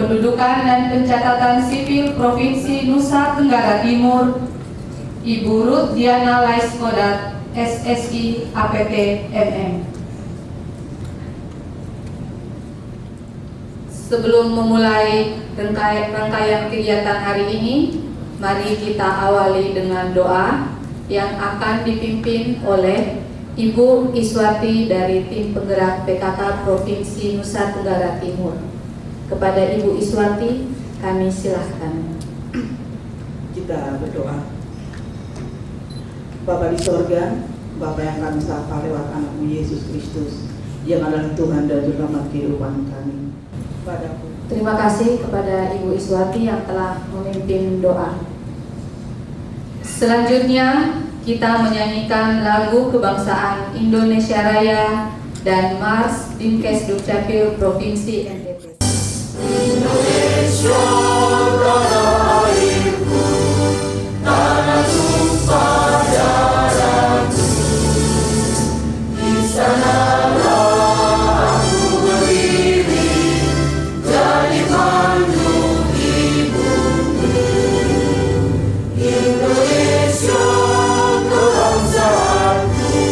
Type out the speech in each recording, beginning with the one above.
Kependudukan dan Pencatatan Sipil Provinsi Nusa Tenggara Timur, Ibu Ruth Diana Laiskodat, SSI APT MM. Sebelum memulai rangkaian kegiatan hari ini, mari kita awali dengan doa yang akan dipimpin oleh Ibu Iswati dari Tim Penggerak PKK Provinsi Nusa Tenggara Timur. Kepada Ibu Iswati, kami silahkan. Kita berdoa. Bapa di sorga, Bapa yang kami sapa lewat anakmu Yesus Kristus, yang adalah Tuhan dan Juru kehidupan kami. Padaku. Terima kasih kepada Ibu Iswati yang telah memimpin doa. Selanjutnya, kita menyanyikan lagu kebangsaan Indonesia Raya dan Mars Dinkes Dukcapil Provinsi NTT. Indonesia tanah airku, tanah tumpah darahku, di sanalah aku berdiri, jadi mandu ibumu. Indonesia kebangsaanku,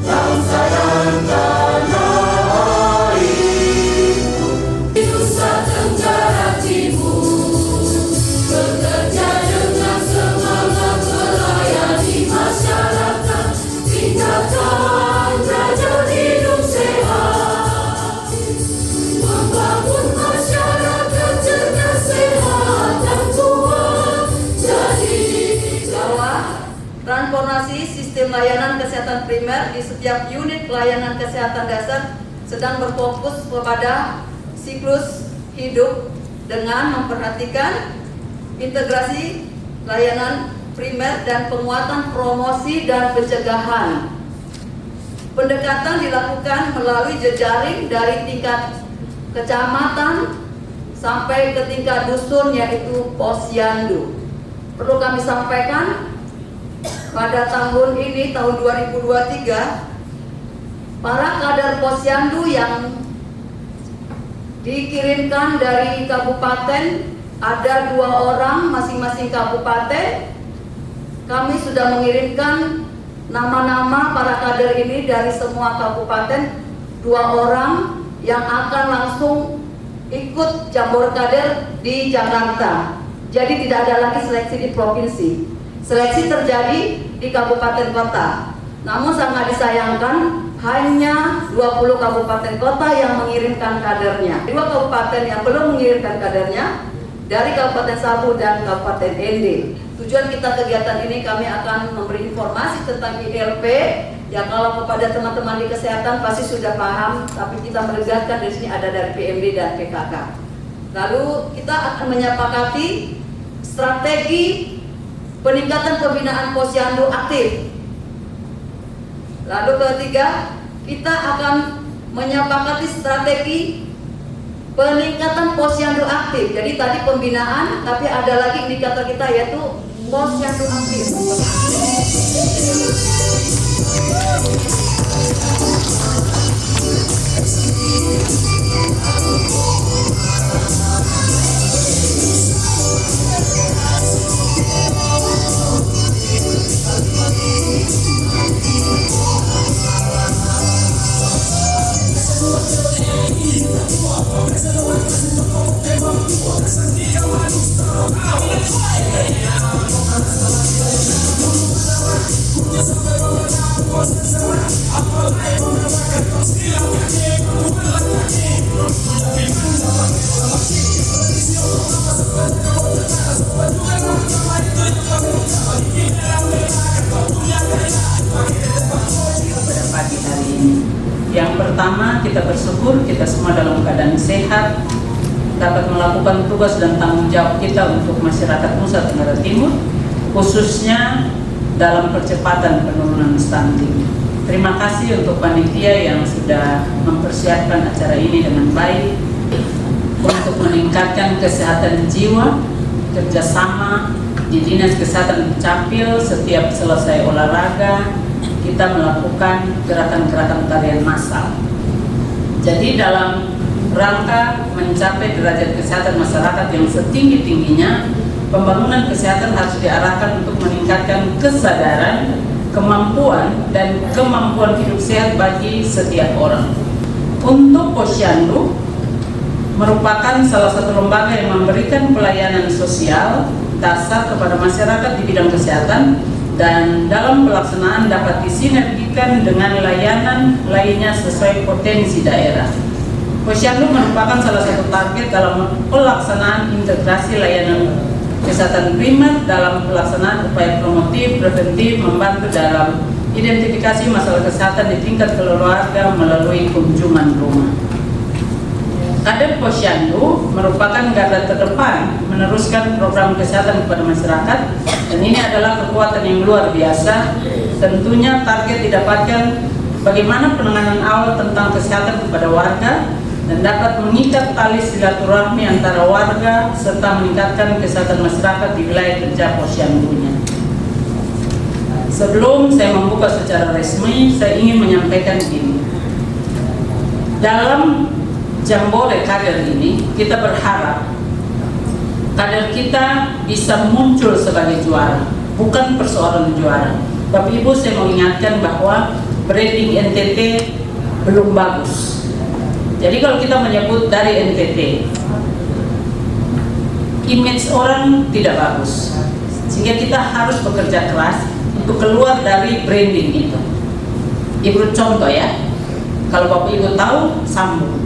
bangsa dan tanah airku, di Nusa Tenggara Timur, bekerja dengan semangat melayani masyarakat, tingkatkan derajat hidup sehat, membangun masyarakat cerdas, sehat dan kuat, jadi bahwa transformasi sistem layanan kesehatan primer di setiap unit layanan kesehatan dasar sedang berfokus kepada siklus hidup dengan memperhatikan integrasi layanan primer dan penguatan promosi dan pencegahan. Pendekatan dilakukan melalui jejaring dari tingkat kecamatan sampai ke tingkat dusun, yaitu posyandu. Perlu kami sampaikan, pada tahun ini, tahun 2023, para kader posyandu yang dikirimkan dari kabupaten ada 2 orang masing-masing kabupaten. Kami sudah mengirimkan nama-nama para kader ini dari semua kabupaten, 2 orang yang akan langsung ikut Jambor Kader di Jakarta. Jadi tidak ada lagi seleksi di provinsi. Seleksi terjadi di kabupaten kota. Namun sangat disayangkan, hanya 20 kabupaten kota yang mengirimkan kadernya. 2 kabupaten yang belum mengirimkan kadernya dari Kabupaten Sabu dan Kabupaten ND. Tujuan kita kegiatan ini, kami akan memberi informasi tentang ILP. Ya, kalau kepada teman-teman di kesehatan pasti sudah paham, tapi kita menegaskan di sini ada dari PMD dan PKK. Lalu kita akan menyepakati strategi peningkatan pembinaan posyandu aktif. Lalu ketiga, kita akan menyepakati strategi peningkatan posyandu aktif. Jadi tadi pembinaan, tapi ada lagi indikator kita, yaitu posyandu aktif. Pagi hari ini, yang pertama kita bersyukur kita semua dalam keadaan sehat, dapat melakukan tugas dan tanggung jawab kita untuk masyarakat Nusa Tenggara Timur, khususnya dalam percepatan penurunan stunting. Terima kasih untuk panitia yang sudah mempersiapkan acara ini dengan baik untuk meningkatkan kesehatan jiwa. Kerjasama di Dinas Kesehatan Dukcapil, setiap selesai olahraga kita melakukan gerakan-gerakan tarian massal. Jadi dalam rangka mencapai derajat kesehatan masyarakat yang setinggi-tingginya, pembangunan kesehatan harus diarahkan untuk meningkatkan kesadaran, kemampuan, dan kemampuan hidup sehat bagi setiap orang. Untuk Posyandu merupakan salah satu lembaga yang memberikan pelayanan sosial dasar kepada masyarakat di bidang kesehatan, dan dalam pelaksanaan dapat disinergikan dengan layanan lainnya sesuai potensi daerah. Posyandu merupakan salah satu target dalam pelaksanaan integrasi layanan kesehatan primer dalam pelaksanaan upaya promotif, preventif, membantu dalam identifikasi masalah kesehatan di tingkat keluarga melalui kunjungan rumah. Kader Posyandu merupakan garda terdepan meneruskan program kesehatan kepada masyarakat, dan ini adalah kekuatan yang luar biasa. Tentunya target didapatkan bagaimana penanganan awal tentang kesehatan kepada warga dan dapat mengikat tali silaturahmi antara warga serta meningkatkan kesehatan masyarakat di wilayah kerja Posyandunya. Sebelum saya membuka secara resmi, saya ingin menyampaikan ini. Dalam Jambore kader ini, kita berharap kader kita bisa muncul sebagai juara, bukan persoalan juara. Bapak Ibu, saya mengingatkan bahwa branding NTT belum bagus. Jadi kalau kita menyebut dari NTT, image orang tidak bagus, sehingga kita harus bekerja keras untuk keluar dari branding itu. Ibu contoh ya, kalau Bapak Ibu tahu Sambung,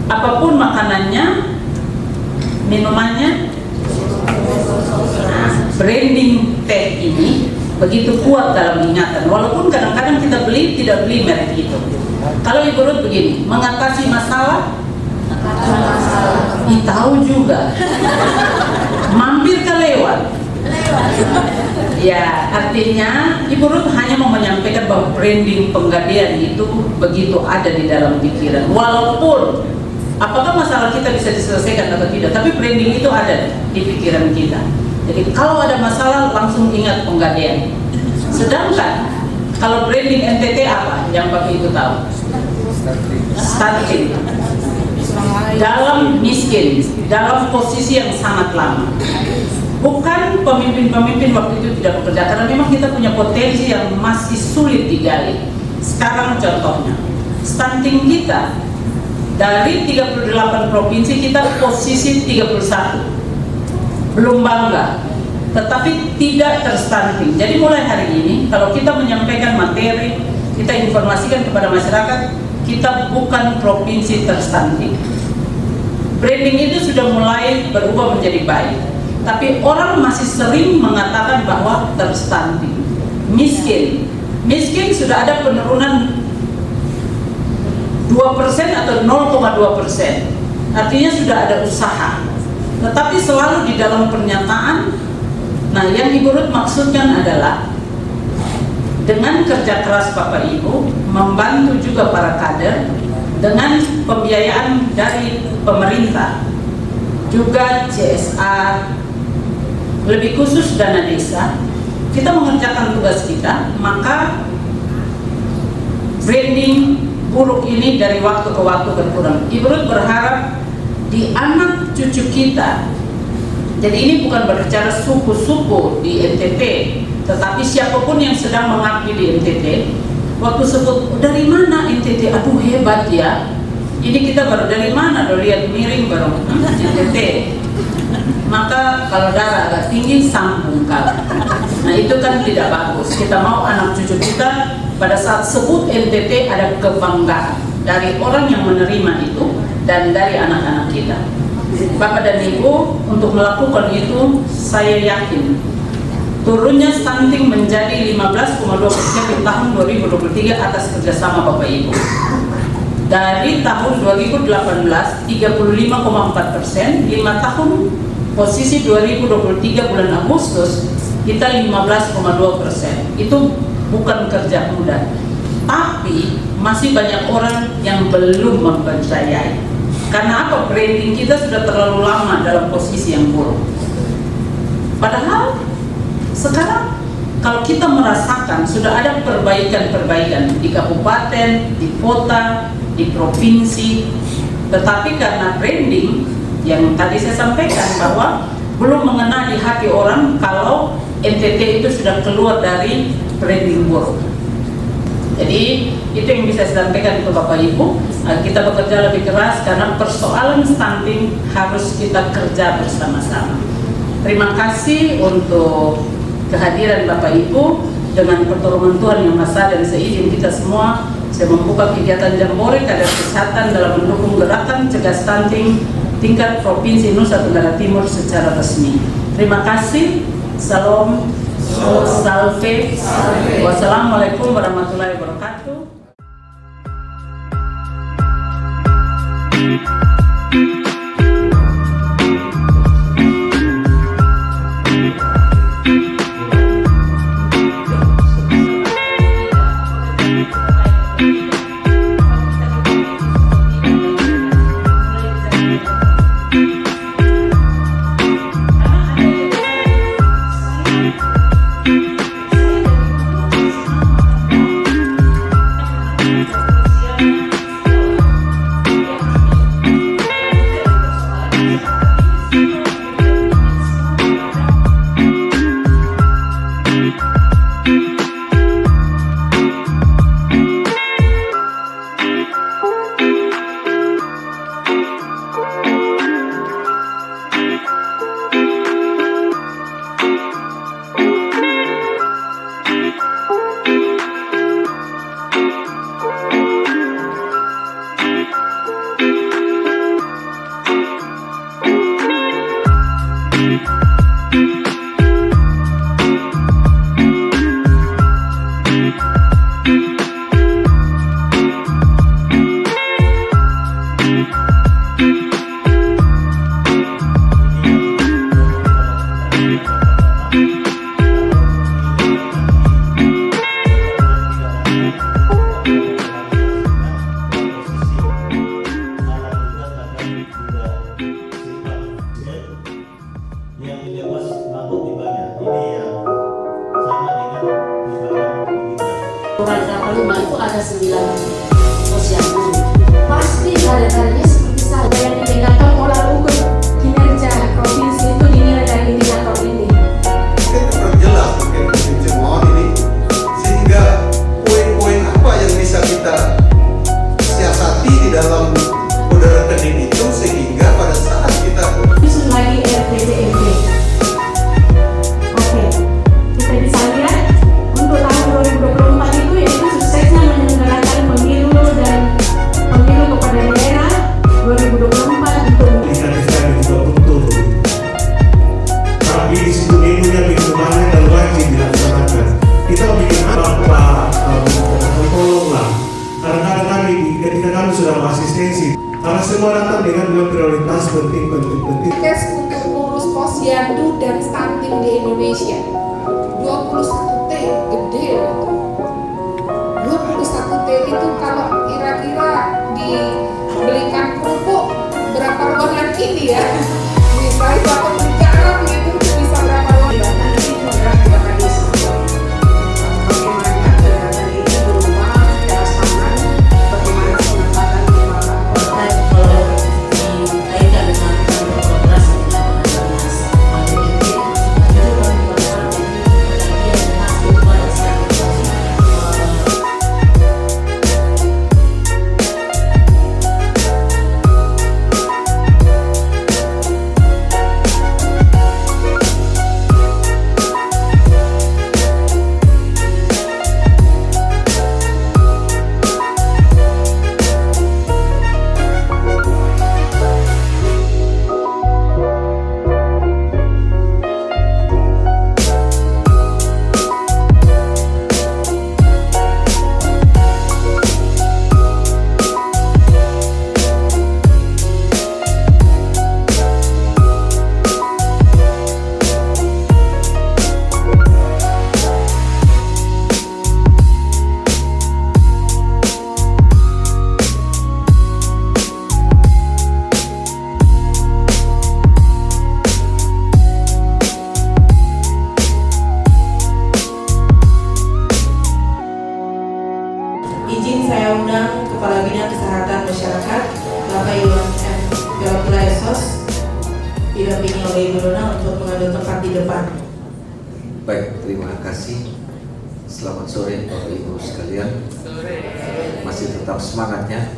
apapun makanannya, minumannya, branding teh ini begitu kuat dalam ingatan. Walaupun kadang-kadang kita tidak beli merek itu. Kalau Ibu Ruth begini, mengatasi masalah, tahu juga, mampir ke lewat. Ya, artinya Ibu Ruth hanya mau menyampaikan bahwa branding Penggadean itu begitu ada di dalam pikiran. Walaupun apakah masalah kita bisa diselesaikan atau tidak, tapi branding itu ada di pikiran kita. Jadi kalau ada masalah langsung ingat Penggadean. Sedangkan kalau branding NTT apa yang Bapak Ibu tahu? Stunting. Dalam miskin, dalam posisi yang sangat lama. Bukan pemimpin-pemimpin waktu itu tidak bekerja, karena memang kita punya potensi yang masih sulit digali. Sekarang contohnya, stunting kita dari 38 provinsi kita posisi 31. Belum bangga, tetapi tidak terstunting. Jadi mulai hari ini kalau kita menyampaikan materi, kita informasikan kepada masyarakat, kita bukan provinsi terstunting. Branding itu sudah mulai berubah menjadi baik, tapi orang masih sering mengatakan bahwa terstunting. Miskin sudah ada penurunan 2% atau 0,2%. Artinya sudah ada usaha. Tetapi selalu di dalam pernyataan, nah yang Ibu Ruth maksudkan adalah dengan kerja keras Bapak Ibu, membantu juga para kader dengan pembiayaan dari pemerintah, juga CSR, lebih khusus dana desa, kita mengerjakan tugas kita, maka branding buruk ini dari waktu ke waktu berkurang. Ibu Ruth berharap di anak cucu kita, jadi ini bukan berbicara suku-suku di NTT, tetapi siapapun yang sedang mengabdi di NTT, waktu sebut dari mana NTT, aduh hebat ya, ini kita baru dari mana, udah lihat miring baru NTT. Maka kalau darah agak tinggi sambung kali. Nah itu kan tidak bagus. Kita mau anak cucu kita pada saat sebut NTT ada kebanggaan dari orang yang menerima itu dan dari anak-anak kita. Bapak dan Ibu, untuk melakukan itu saya yakin turunnya stunting menjadi 15,2% di tahun 2023 atas kerjasama Bapak Ibu. Dari tahun 2018 35,4%, 5 tahun posisi 2023 bulan Agustus kita 15,2%. Itu bukan kerja mudah, tapi masih banyak orang yang belum mempercayai. Karena apa? Branding kita sudah terlalu lama dalam posisi yang buruk. Padahal sekarang kalau kita merasakan sudah ada perbaikan-perbaikan di kabupaten, di kota, di provinsi, Tetapi karena branding yang tadi saya sampaikan bahwa belum mengena di hati orang kalau NTT itu sudah keluar dari branding board. Jadi itu yang bisa saya sampaikan ke Bapak Ibu. Kita bekerja lebih keras karena persoalan stunting harus kita kerja bersama-sama. Terima kasih untuk kehadiran Bapak Ibu. Dengan pertolongan Tuhan yang Maha dan seizin kita semua, saya membuka kegiatan Jambore Kader Kesehatan dalam mendukung gerakan cegah stunting tingkat Provinsi Nusa Tenggara Timur secara resmi. Terima kasih. Salam. Salve. Wassalamualaikum warahmatullahi wabarakatuh. Yang dilepas mabuk tibanya, ini yang sama dengan timbangan begini. Beberapa rumah itu ada 9 posyandu. Pasti kader-kadernya seperti saya yang ditinggalkan pola ukur kinerja provinsi itu dinilai dari indikator ini. Mungkin perjelas mungkin pencemaran ini sehingga poin-poin apa yang bisa kita siasati di dalam kode rekening itu sehingga pada saat kita Susun lagi RPJMD. Oke, kita bisa lihat untuk tahun 2024 itu yaitu suksesnya menyelenggarakan pemilu dan pemilu kepada daerah 2024 untuk Kita juga betul. Tapi di situ menunya begitu banyak dan wajib dilaksanakan. Kita bikin apa tolonglah. Karena kami ketika kami sudah mengasistensi, karena semua datang dengan prioritas penting. Kes untuk ngurus posyandu dan stunting di Indonesia 21T, gede itu. 21T itu kalau kira-kira dibelikan kerupuk berapa ruangan ini ya? Bisa itu atau beli garam gitu bisa berapa ruangan? Nanti program juga tadi bagaimana kegiatan ini berupa teras pangan, bagaimana penempatan timbangan online kalau dikaitkan dengan kolaborasi dengan ADMD, itu kan Bapak Ibu Nona untuk mengambil tempat di depan. Baik, terima kasih. Selamat sore Bapak Ibu sekalian. Masih tetap semangatnya.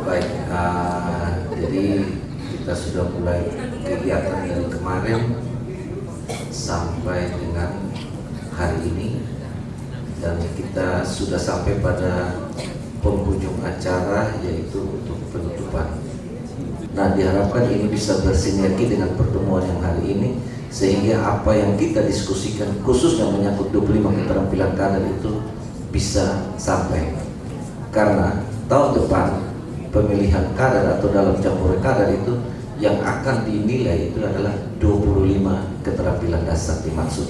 Baik, jadi kita sudah mulai kegiatan dari kemarin sampai dengan hari ini, dan kita sudah sampai pada penghujung acara, yaitu untuk penutupan. Nah, diharapkan ini bisa bersinergi dengan pertemuan yang hari ini, sehingga apa yang kita diskusikan khususnya menyangkut 25 keterampilan kader itu bisa sampai. Karena tahun depan pemilihan kader atau dalam Jambore kader itu yang akan dinilai itu adalah 25 keterampilan dasar dimaksud.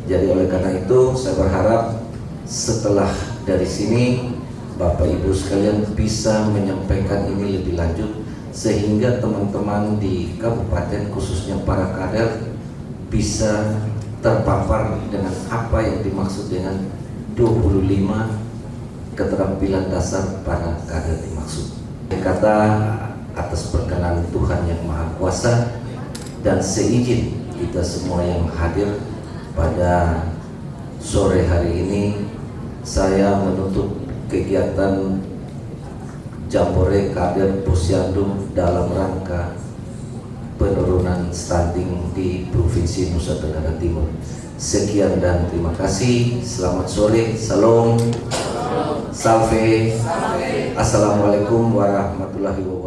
Jadi oleh karena itu saya berharap setelah dari sini Bapak Ibu sekalian bisa menyampaikan ini lebih lanjut, sehingga teman-teman di kabupaten khususnya para kader bisa terpapar dengan apa yang dimaksud dengan 25 keterampilan dasar para kader dimaksud. Kata atas perkenan Tuhan yang Maha Kuasa dan seizin kita semua yang hadir pada sore hari ini, saya menutup kegiatan Jambore Kader Posyandu dalam rangka penurunan stunting di Provinsi Nusa Tenggara Timur. Sekian dan terima kasih. Selamat sore. Salam. Salve. Assalamualaikum warahmatullahi wabarakatuh.